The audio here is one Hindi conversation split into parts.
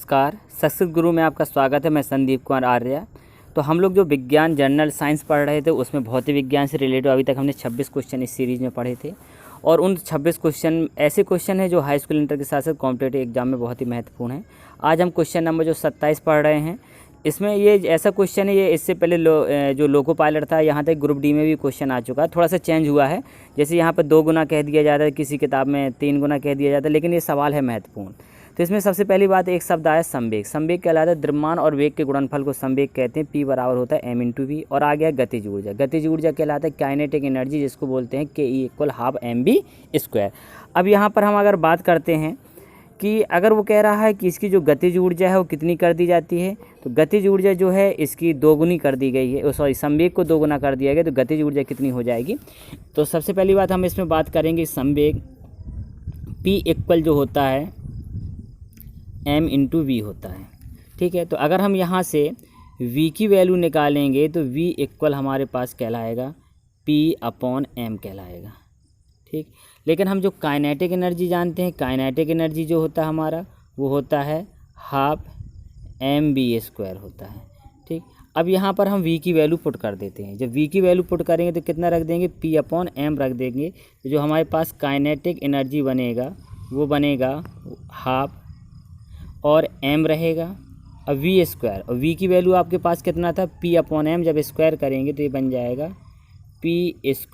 नमस्कार, संस्कृत गुरु में आपका स्वागत है। मैं संदीप कुमार आर्य। तो हम लोग जो विज्ञान जर्नल साइंस पढ़ रहे थे उसमें भौतिक विज्ञान से रिलेटेड अभी तक हमने 26 क्वेश्चन इस सीरीज़ में पढ़े थे और उन 26 क्वेश्चन ऐसे क्वेश्चन हैं जो हाई स्कूल इंटर के साथ साथ कॉम्पिटेटिव एग्जाम में बहुत ही महत्वपूर्ण है। आज हम क्वेश्चन नंबर जो 27 पढ़ रहे हैं, इसमें ये ऐसा क्वेश्चन है, ये इससे पहले जो लोको पायलट था यहाँ तक ग्रुप डी में भी क्वेश्चन आ चुका है। थोड़ा सा चेंज हुआ है, जैसे यहाँ पर 2 गुना कह दिया जाता है, किसी किताब में 3 गुना कह दिया जाता है, लेकिन ये सवाल है महत्वपूर्ण। तो इसमें सबसे पहली बात एक शब्द आया संवेग। संवेग कहलाता है द्रव्यमान और वेग के गुणनफल को संवेग कहते हैं। P बराबर होता है m/v। और आ गया गतिज ऊर्जा। गतिज ऊर्जा कहलाता है काइनेटिक एनर्जी, जिसको बोलते हैं Ke = ½ mv²। अब यहाँ पर हम अगर बात करते हैं कि अगर वो कह रहा है कि इसकी जो गतिज ऊर्जा है वो कितनी कर दी जाती है, तो गतिज ऊर्जा जो है इसकी 2 गुनी कर दी गई है। सॉरी, संवेग को 2 गुना कर दिया गया, तो गतिज ऊर्जा कितनी हो जाएगी। तो सबसे पहली बात हम इसमें बात करेंगे संवेग P = जो होता है m/v होता है। ठीक है, तो अगर हम यहाँ से v की वैल्यू निकालेंगे तो v = हमारे पास कहलाएगा P/m कहलाएगा। ठीक, लेकिन हम जो काइनेटिक एनर्जी जानते हैं, काइनेटिक एनर्जी जो होता है हमारा वो होता है ½ mv² होता है। ठीक, अब यहाँ पर हम v की वैल्यू पुट कर देते हैं। जब v की वैल्यू पुट करेंगे तो कितना रख देंगे, P/m रख देंगे। तो जो हमारे पास काइनेटिक एनर्जी बनेगा वो बनेगा ½ और m रहेगा अब v²। और v की वैल्यू आपके पास कितना था, P/m। जब स्क्वायर करेंगे तो ये बन जाएगा P²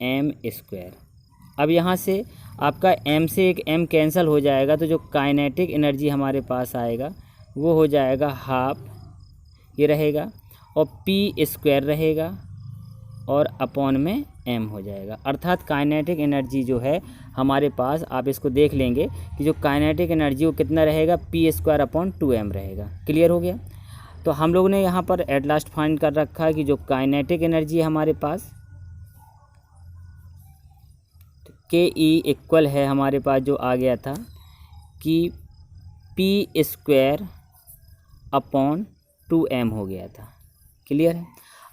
m²। अब यहाँ से आपका m से एक m कैंसिल हो जाएगा, तो जो काइनेटिक एनर्जी हमारे पास आएगा वो हो जाएगा ½ ये रहेगा और P² रहेगा और अपॉन में m हो जाएगा। अर्थात काइनेटिक एनर्जी जो है हमारे पास, आप इसको देख लेंगे कि जो काइनेटिक एनर्जी वो कितना रहेगा, P²/2m रहेगा। क्लियर हो गया। तो हम लोगों ने यहाँ पर एट लास्ट फाइंड कर रखा है कि जो काइनेटिक एनर्जी है हमारे पास Ke = है हमारे पास जो आ गया था कि P²/2m हो गया था। क्लियर है।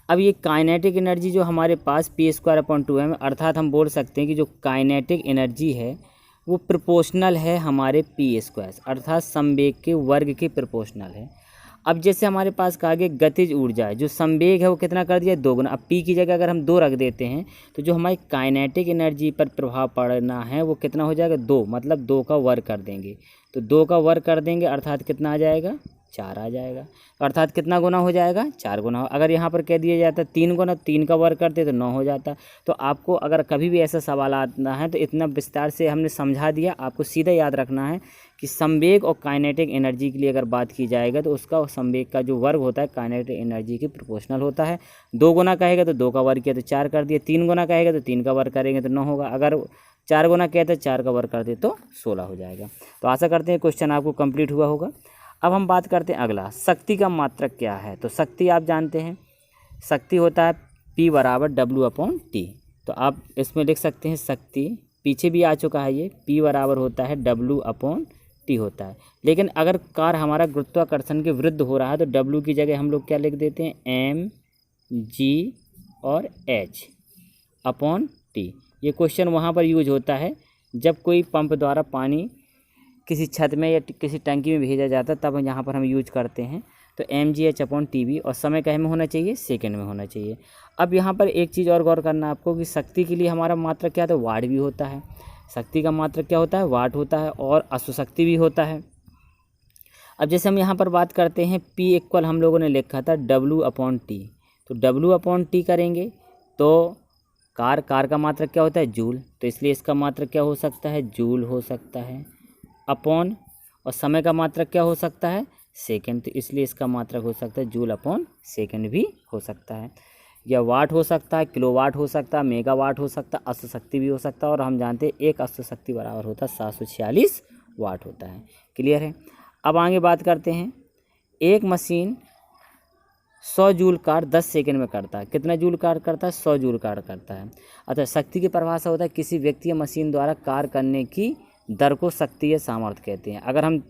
अब ये काइनेटिक एनर्जी जो हमारे पास P²/2m, अर्थात हम बोल सकते हैं कि जो काइनेटिक एनर्जी है वो प्रोपोर्शनल है हमारे P², अर्थात संवेग के वर्ग के प्रोपोर्शनल है। अब जैसे हमारे पास कहा गया गतिज ऊर्जा है, जो संवेग है वो कितना कर दिया, 2 गुना। अब P की जगह अगर हम 2 रख देते हैं तो जो हमारी काइनेटिक एनर्जी पर प्रभाव पड़ना है वो कितना हो जाएगा, 2, मतलब 2 का वर्ग कर देंगे। तो 2 का वर्ग कर देंगे अर्थात कितना आ जाएगा, 4 आ जाएगा। अर्थात कितना गुना हो जाएगा, 4 गुना। अगर यहाँ पर कह दिया जाता 3 गुना, 3 का वर्ग करते तो 9 हो जाता। तो आपको अगर कभी भी ऐसा सवाल आता है तो इतना विस्तार से हमने समझा दिया, आपको सीधा याद रखना है कि संवेग और काइनेटिक एनर्जी के लिए अगर बात की जाएगा तो उसका संवेग का जो वर्ग होता है काइनेटिक एनर्जी के प्रोपोर्शनल होता है। 2 गुना कहेगा तो 2 का वर्ग किया तो 4 कर दिया, 3 गुना कहेगा तो 3 का वर्ग करेंगे तो 9 होगा। अगर 4 गुना कहते तो 4 का वर्ग कर दे तो 16 हो जाएगा। तो आशा करते हैं क्वेश्चन आपको कंप्लीट हुआ होगा। अब हम बात करते हैं अगला, शक्ति का मात्रक क्या है। तो शक्ति आप जानते हैं, शक्ति होता है P = W/T। तो आप इसमें लिख सकते हैं शक्ति, पीछे भी आ चुका है ये, P बराबर होता है W/T होता है। लेकिन अगर कार हमारा गुरुत्वाकर्षण के विरुद्ध हो रहा है तो W की जगह हम लोग क्या लिख देते हैं, mg और h/T। ये क्वेश्चन वहाँ पर यूज होता है जब कोई पंप द्वारा पानी किसी छत में या किसी टंकी में भेजा जाता है, तब यहाँ पर हम यूज करते हैं। तो mgh/Tv, और समय कहे में होना चाहिए, सेकंड में होना चाहिए। अब यहाँ पर एक चीज़ और गौर करना आपको कि शक्ति के लिए हमारा मात्रक क्या होता है, वाट भी होता है। शक्ति का मात्रक क्या होता है, वाट होता है, और अश्वशक्ति भी होता है। अब जैसे हम यहाँ पर बात करते हैं P = हम लोगों ने लिखा था W/T। तो W/T करेंगे तो कार का मात्रक क्या होता है, जूल। तो इसलिए इसका मात्रक क्या हो सकता है, जूल हो सकता है, अपॉन, और समय का मात्रक क्या हो सकता है, सेकंड। तो इसलिए इसका मात्रक हो सकता है जूल/सेकंड भी हो सकता है, या वाट हो सकता है, किलोवाट हो सकता है, मेगावाट हो सकता है, अश्वशक्ति भी हो सकता है। और हम जानते हैं एक अश्वशक्ति बराबर होता है 746 वाट होता है। क्लियर है। अब आगे बात करते हैं, एक मशीन 100 जूल कार्य 10 सेकंड में करता है। कितना जूल कार्य करता है, 100 जूल कार्य करता है। अतः शक्ति की परिभाषा होता है किसी व्यक्ति या मशीन द्वारा कार्य करने की दर को शक्ति या सामर्थ्य कहते हैं। अगर हम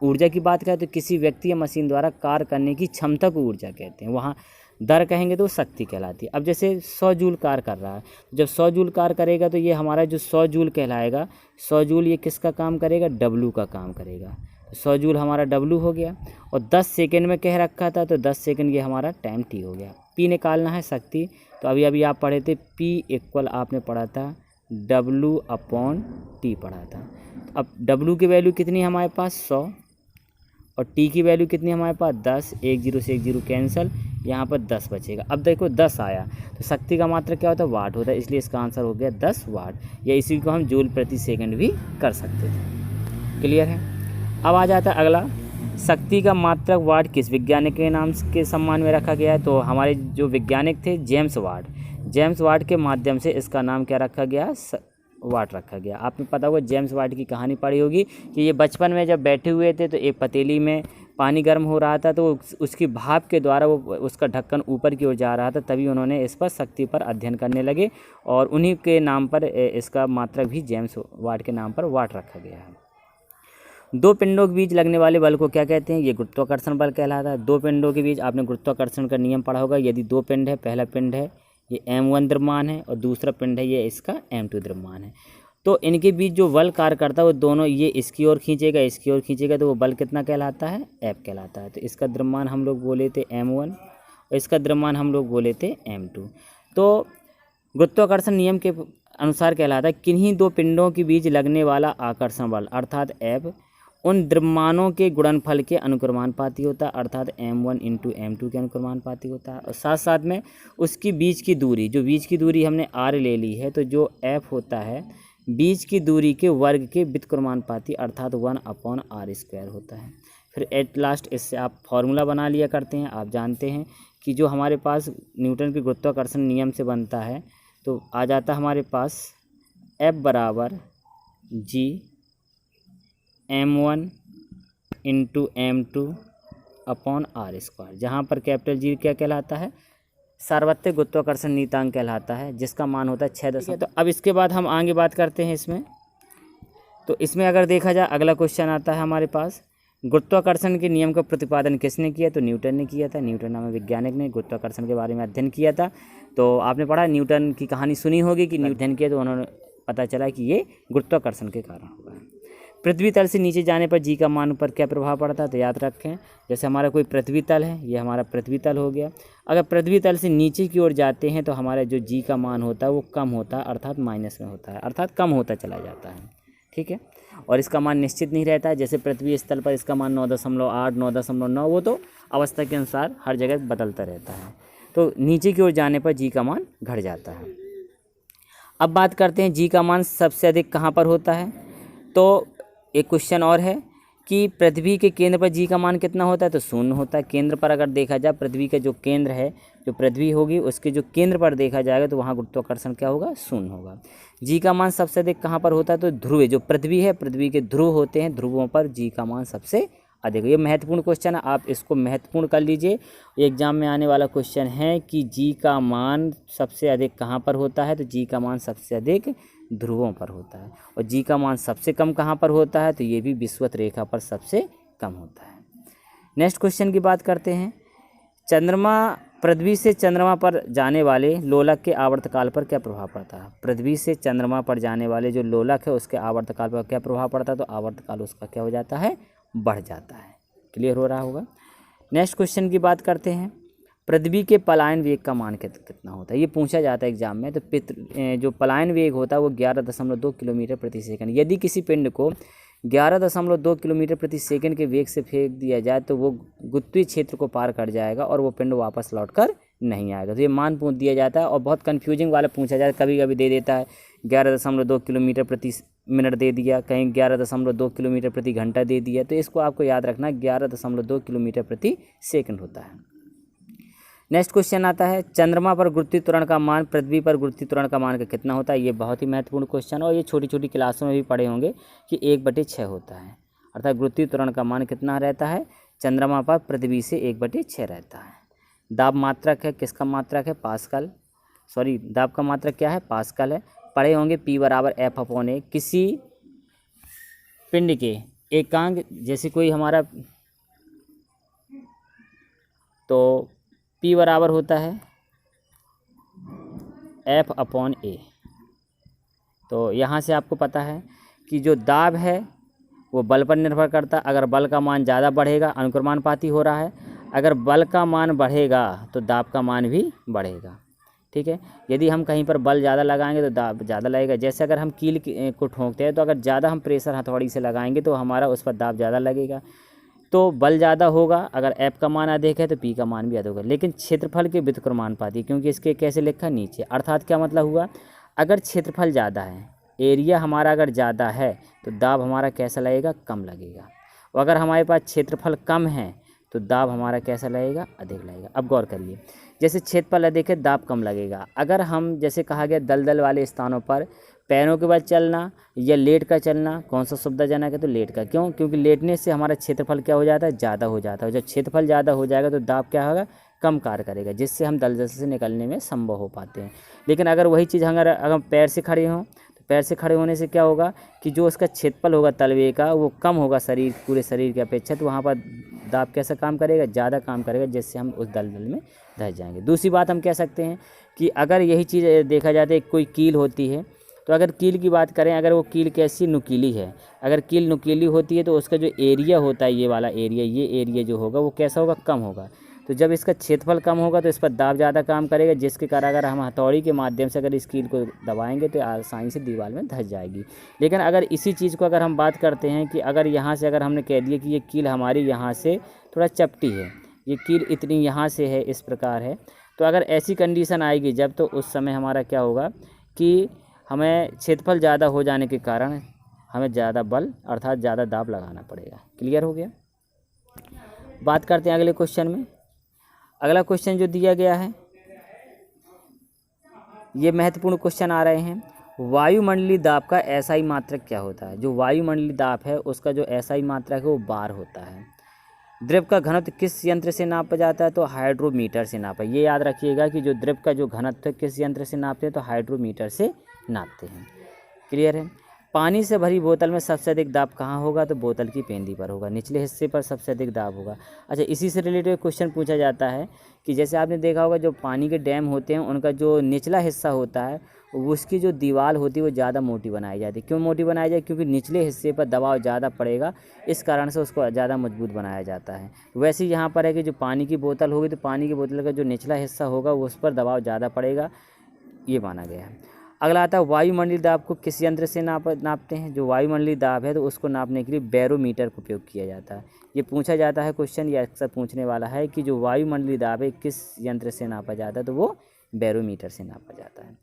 ऊर्जा की बात करें तो किसी व्यक्ति या मशीन द्वारा कार्य करने की क्षमता को ऊर्जा कहते हैं, वहाँ दर कहेंगे तो शक्ति कहलाती है। अब जैसे 100 जूल कार्य कर रहा है, जब 100 जूल कार्य करेगा तो ये हमारा जो 100 जूल कहलाएगा, 100 जूल ये किसका काम करेगा, W का काम करेगा। तो 100 जूल हमारा W हो गया, और 10 सेकेंड में कह रखा था तो 10 सेकेंड ये हमारा टाइम T हो गया। P निकालना है शक्ति, तो अभी आप पढ़े थे P इक्वल आपने पढ़ा था W/T पढ़ा था। अब W की वैल्यू कितनी है हमारे पास 100, और T की वैल्यू कितनी हमारे पास 10, 1 0 से 1 0 कैंसिल, यहाँ पर 10 बचेगा। अब देखो 10 आया तो शक्ति का मात्रा क्या होता है, वाट होता है, इसलिए इसका आंसर हो गया 10 वाट, या इसी को हम जूल प्रति सेकंड भी कर सकते थे। क्लियर है। अब आ जाता है अगला, शक्ति का मात्रक वाट किस वैज्ञानिक के नाम के सम्मान में रखा गया है। तो हमारे जो वैज्ञानिक थे जेम्स वाट के माध्यम से इसका नाम क्या रखा गया, वाट रखा गया। आपने पता होगा जेम्स वाट की कहानी पढ़ी होगी कि ये बचपन में जब बैठे हुए थे तो एक पतीली में पानी गर्म हो रहा था, तो उसकी भाप के द्वारा वो उसका ढक्कन ऊपर की ओर जा रहा था, तभी उन्होंने इस पर शक्ति पर अध्ययन करने लगे, और उन्हीं के नाम पर इसका मात्रक भी जेम्स वाट के नाम पर वाट रखा गया है। दो पिंडों के बीच लगने वाले बल को क्या कहते हैं, ये गुरुत्वाकर्षण बल कहलाता है। दो पिंडों के बीच आपने गुरुत्वाकर्षण का नियम पढ़ा होगा, यदि दो पिंड है, पहला पिंड है ये m1 द्रव्यमान है और दूसरा पिंड है ये इसका m2 द्रव्यमान है, तो इनके बीच जो बल कार्य करता है वो दोनों, ये इसकी ओर खींचेगा इसकी ओर खींचेगा, तो वो बल कितना कहलाता है, F कहलाता है। तो इसका द्रव्यमान हम लोग बोले थे m1 और इसका द्रव्यमान हम लोग बोले थे m2। तो गुरुत्वाकर्षण नियम के अनुसार कहलाता है किन्हीं दो पिंडों के बीच लगने वाला आकर्षण बल अर्थात F उन द्रव्यमानों के गुणनफल के अनुक्रमानुपाती होता है, अर्थात m1 × m2 के अनुक्रमानुपाती होता है, और साथ साथ में उसकी बीच की दूरी, जो बीच की दूरी हमने r ले ली है, तो जो f होता है बीच की दूरी के वर्ग के व्युत्क्रमानुपाती अर्थात 1/r² होता है। फिर एट लास्ट इससे आप फॉर्मूला बना लिया करते हैं। आप जानते हैं कि जो हमारे पास न्यूटन के गुरुत्वाकर्षण नियम से बनता है, तो आ जाता हमारे पास F = G m1 × m2/r², जहाँ पर कैपिटल G क्या कहलाता है, सार्वत्रिक गुरुत्वाकर्षण नियतांक कहलाता है, जिसका मान होता है 6। तो अब इसके बाद हम आगे बात करते हैं इसमें। तो इसमें अगर देखा जाए अगला क्वेश्चन आता है हमारे पास, गुरुत्वाकर्षण के नियम का प्रतिपादन किसने किया, तो न्यूटन ने किया था। न्यूटन नामक वैज्ञानिक ने गुरुत्वाकर्षण के बारे में अध्ययन किया था। तो आपने पढ़ा, न्यूटन की कहानी सुनी होगी कि अध्ययन किया तो उन्होंने पता चला कि ये गुरुत्वाकर्षण के कारण हुआ है। पृथ्वी तल से नीचे जाने पर जी का मान पर क्या प्रभाव पड़ता है, तो याद रखें, जैसे हमारा कोई पृथ्वी तल है, ये हमारा पृथ्वी तल हो गया, अगर पृथ्वी तल से नीचे की ओर जाते हैं तो हमारा जो जी का मान होता है वो कम होता है, अर्थात माइनस में होता है, अर्थात कम होता चला जाता है। ठीक है, और इसका मान निश्चित नहीं रहता है। जैसे पृथ्वी स्थल पर इसका मान 9.8 9.9, वो तो अवस्था के अनुसार हर जगह बदलता रहता है। तो नीचे की ओर जाने पर जी का मान घट जाता है। अब बात करते हैं जी का मान सबसे अधिक कहाँ पर होता है। तो एक क्वेश्चन और है कि पृथ्वी के केंद्र पर जी का मान कितना होता है, तो 0 होता है। केंद्र पर अगर देखा जाए, पृथ्वी का जो केंद्र है, जो पृथ्वी होगी उसके जो केंद्र पर देखा जाएगा तो वहाँ गुरुत्वाकर्षण क्या होगा, 0 होगा। जी का मान सबसे अधिक कहाँ पर होता है, तो ध्रुव, जो पृथ्वी है, पृथ्वी के ध्रुव होते हैं, ध्रुवों पर जी का मान सबसे अधिक। ये महत्वपूर्ण क्वेश्चन है, आप इसको महत्वपूर्ण कर लीजिए। एग्जाम में आने वाला क्वेश्चन है कि जी का मान सबसे अधिक कहाँ पर होता है, तो जी का मान सबसे अधिक ध्रुवों पर होता है। और जी का मान सबसे कम कहाँ पर होता है, तो ये भी विषुवत रेखा पर सबसे कम होता है। नेक्स्ट क्वेश्चन की बात करते हैं। चंद्रमा, पृथ्वी से चंद्रमा पर जाने वाले लोलक के आवर्तकाल पर क्या प्रभाव पड़ता है। पृथ्वी से चंद्रमा पर जाने वाले जो लोलक है उसके आवर्तकाल पर क्या प्रभाव पड़ता है, तो आवर्तकाल उसका क्या हो जाता है, बढ़ जाता है। क्लियर हो रहा होगा। नेक्स्ट क्वेश्चन की बात करते हैं। पृथ्वी के पलायन वेग का मान कितना होता है, ये पूछा जाता है एग्जाम में। तो जो पलायन वेग होता है वो 11.2 किलोमीटर प्रति सेकंड। यदि किसी पिंड को 11.2 किलोमीटर प्रति सेकंड के वेग से फेंक दिया जाए तो वो गुरुत्वीय क्षेत्र को पार कर जाएगा और वो पिंड वापस लौट कर नहीं आएगा। तो ये मान पूछ दिया जाता है और बहुत कन्फ्यूजिंग वाला पूछा जाता है, कभी कभी दे देता है 11.2 किलोमीटर प्रति मिनट दे दिया, कहीं 11.2 किलोमीटर प्रति घंटा दे दिया। तो इसको आपको याद रखना, 11.2 किलोमीटर प्रति सेकंड होता है। नेक्स्ट क्वेश्चन आता है, चंद्रमा पर गुरुत्वीय त्वरण का मान पृथ्वी पर गुरुत्वीय त्वरण का मान का कितना होता है। ये बहुत ही महत्वपूर्ण क्वेश्चन है और ये छोटी छोटी क्लासों में भी पढ़े होंगे कि 1/6 होता है, अर्थात गुरुत्वीय त्वरण का मान कितना रहता है, चंद्रमा पर पृथ्वी से 1/6 रहता है। दाब मात्रक है, किसका मात्रक है, पास्कल, सॉरी दाब का मात्रक क्या है, पास्कल है। पढ़े होंगे P = F/A। किसी पिंड के एकांक, जैसे कोई हमारा, तो P बराबर होता है F/A। तो यहाँ से आपको पता है कि जो दाब है वो बल पर निर्भर करता है। अगर बल का मान ज़्यादा बढ़ेगा, अनुक्रमानुपाती हो रहा है, अगर बल का मान बढ़ेगा तो दाब का मान भी बढ़ेगा। ठीक है, यदि हम कहीं पर बल ज़्यादा लगाएंगे तो दाब ज़्यादा लगेगा। जैसे अगर हम कील को ठोंकते हैं तो अगर ज़्यादा हम प्रेशर हथौड़ी से लगाएंगे तो हमारा उस पर दाब ज़्यादा लगेगा, तो बल ज़्यादा होगा। अगर एफ का मान अधिक है तो पी का मान भी अधिक होगा। लेकिन क्षेत्रफल के व्युत्क्रमानुपाती, क्योंकि इसके कैसे लिखा नीचे, अर्थात क्या मतलब हुआ, अगर क्षेत्रफल ज़्यादा है, एरिया हमारा अगर ज़्यादा है तो दाब हमारा कैसा लगेगा, कम लगेगा। और अगर हमारे पास क्षेत्रफल कम है तो दाब हमारा कैसा लगेगा, अधिक लगेगा। अब गौर करिए, जैसे क्षेत्रफल अधिक है दाब कम लगेगा। अगर हम जैसे कहा गया दलदल वाले स्थानों पर पैरों के बल चलना या लेट कर चलना कौन सा सुविधाजनक है, तो लेट का। क्यों? क्योंकि लेटने से हमारा क्षेत्रफल क्या हो जाता है, ज़्यादा हो जाता है। जब क्षेत्रफल ज़्यादा हो जाएगा तो दाब क्या होगा, कम कार्य करेगा, जिससे हम दलदल से निकलने में संभव हो पाते हैं। लेकिन अगर वही चीज़ अगर पैर से खड़े हों, पैर से खड़े होने से क्या होगा कि जो उसका क्षेत्रफल होगा तलवे का वो कम होगा पूरे शरीर की अपेक्षा, तो वहाँ पर दाब कैसा काम करेगा, ज़्यादा काम करेगा, जिससे हम उस दलदल में धंस जाएंगे। दूसरी बात हम कह सकते हैं कि अगर यही चीज़ देखा जाए तो कोई कील होती है, तो अगर कील की बात करें, अगर वो कील कैसी नुकीली है, अगर कील नुकीली होती है तो उसका जो एरिया होता है, ये वाला एरिया, ये एरिया जो होगा वो कैसा होगा, कम होगा। तो जब इसका क्षेत्रफल कम होगा तो इस पर दाब ज़्यादा काम करेगा, जिसके कारण अगर हम हथौड़ी के माध्यम से अगर इस कील को दबाएंगे तो आसानी से दीवार में धंस जाएगी। लेकिन अगर इसी चीज़ को अगर हम बात करते हैं कि अगर यहाँ से अगर हमने कह दिया कि ये कील हमारी यहाँ से थोड़ा चपटी है, ये कील इतनी यहाँ से है, इस प्रकार है, तो अगर ऐसी कंडीशन आएगी जब, तो उस समय हमारा क्या होगा कि हमें क्षेत्रफल ज़्यादा हो जाने के कारण हमें ज़्यादा बल अर्थात ज़्यादा दाब लगाना पड़ेगा। क्लियर हो गया? बात करते हैं अगले क्वेश्चन में। अगला क्वेश्चन जो दिया गया है, ये महत्वपूर्ण क्वेश्चन आ रहे हैं। वायुमंडलीय दाब का एसआई मात्रक क्या होता है? जो वायुमंडलीय दाब है उसका जो एसआई मात्रक है वो बार होता है। द्रव का घनत्व किस यंत्र से नापा जाता है? तो हाइड्रोमीटर से नापा। ये याद रखिएगा कि जो द्रव का जो घनत्व है किस यंत्र से नापते हैं? तो हाइड्रोमीटर से नापते हैं। क्लियर है? पानी से भरी बोतल में सबसे अधिक दाब कहाँ होगा? तो बोतल की पेंदी पर होगा, निचले हिस्से पर सबसे अधिक दाब होगा। अच्छा, इसी से रिलेटेड क्वेश्चन पूछा जाता है कि जैसे आपने देखा होगा जो पानी के डैम होते हैं उनका जो निचला हिस्सा होता है उसकी जो दीवार होती है वो ज़्यादा मोटी बनाई जाती है। क्यों मोटी बनाई जाए? क्योंकि निचले हिस्से पर दबाव ज़्यादा पड़ेगा, इस कारण से उसको ज़्यादा मजबूत बनाया जाता है। वैसे ही यहाँ पर है कि जो पानी की बोतल होगी तो पानी की बोतल का जो निचला हिस्सा होगा उस पर दबाव ज़्यादा पड़ेगा, ये माना गया है। अगला आता है वायुमंडलीय दाब को किस यंत्र से नापते हैं? जो वायुमंडलीय दाब है तो उसको नापने के लिए बैरोमीटर का उपयोग किया जाता है। ये पूछा जाता है क्वेश्चन, ये अक्सर पूछने वाला है कि जो वायुमंडलीय दाब है किस यंत्र से नापा जाता है? तो वो बैरोमीटर से नापा जाता है।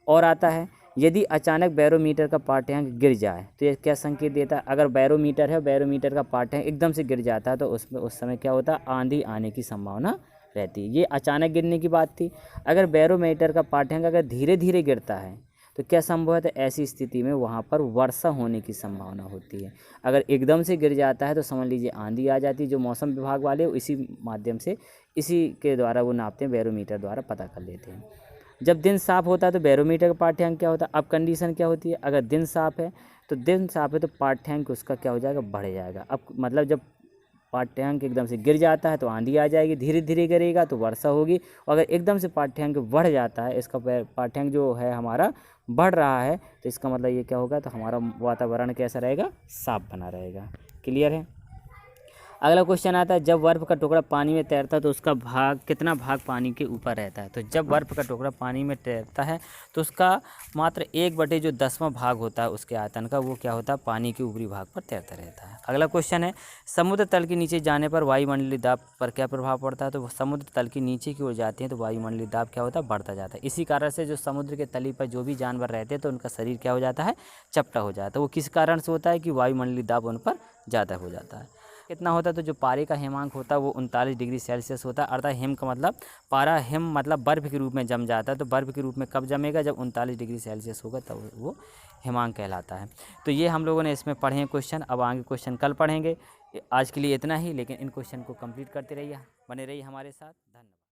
और आता है यदि अचानक बैरोमीटर का पाठ्यांक गिर जाए तो ये क्या संकेत देता है? अगर बैरोमीटर है, बैरोमीटर का पाठ्यांक एकदम से गिर जाता है तो उसमें उस समय क्या होता है? आंधी आने की संभावना रहती है। ये अचानक गिरने की बात थी। अगर बैरोमीटर का पाठ्यांक अगर धीरे धीरे गिरता है तो क्या संभव है? तो ऐसी स्थिति में वहाँ पर वर्षा होने की संभावना होती है। अगर एकदम से गिर जाता है तो समझ लीजिए आंधी आ जाती है। जो मौसम विभाग वाले इसी माध्यम से, इसी के द्वारा वो नापते हैं, बैरोमीटर द्वारा पता कर लेते हैं। जब दिन साफ होता है तो बैरोमीटर का पाठ्यांक क्या होता है? अब कंडीशन क्या होती है? अगर दिन साफ है तो पाठ्यांक उसका क्या हो जाएगा? बढ़ जाएगा। अब मतलब जब पाठ्यांक एकदम से गिर जाता है तो आंधी आ जाएगी, धीरे धीरे गिरेगा तो वर्षा होगी। और अगर एकदम से पाठ्यांक बढ़ जाता है, इसका पाठ्यांक जो है हमारा बढ़ रहा है, तो इसका मतलब ये क्या होगा? तो हमारा वातावरण कैसा रहेगा? साफ बना रहेगा। क्लियर है? अगला क्वेश्चन आता है जब बर्फ़ का टुकड़ा पानी में तैरता है तो उसका कितना भाग पानी के ऊपर रहता है? तो जब बर्फ़ का टुकड़ा पानी में तैरता है तो उसका मात्र 1/10वां भाग होता है उसके आयतन का, वो क्या होता है? पानी के ऊपरी भाग पर तैरता रहता है। अगला क्वेश्चन है समुद्र तल के नीचे जाने पर वायुमंडलीय दाब पर क्या प्रभाव पड़ता है? तो समुद्र तल के नीचे की ओर जाते हैं तो वायुमंडलीय दाब क्या होता है? बढ़ता जाता है। इसी कारण से जो समुद्र के तली पर जो भी जानवर रहते हैं तो उनका शरीर क्या हो जाता है? चपटा हो जाता है। वो किस कारण से होता है? कि वायुमंडलीय दाब उन पर ज़्यादा हो जाता है। कितना होता है? तो जो पारे का हिमांक होता है वो 39 डिग्री सेल्सियस होता है। अर्थात हिम का मतलब पारा, हिम मतलब बर्फ़ के रूप में जम जाता है। तो बर्फ़ के रूप में कब जमेगा? जब 39 डिग्री सेल्सियस होगा तब वो हिमांक कहलाता है। तो ये हम लोगों ने इसमें पढ़े हैं क्वेश्चन। अब आगे क्वेश्चन कल पढ़ेंगे। आज के लिए इतना ही, लेकिन इन क्वेश्चन को कंप्लीट करते रहिए, बने रहिए हमारे साथ। धन्यवाद।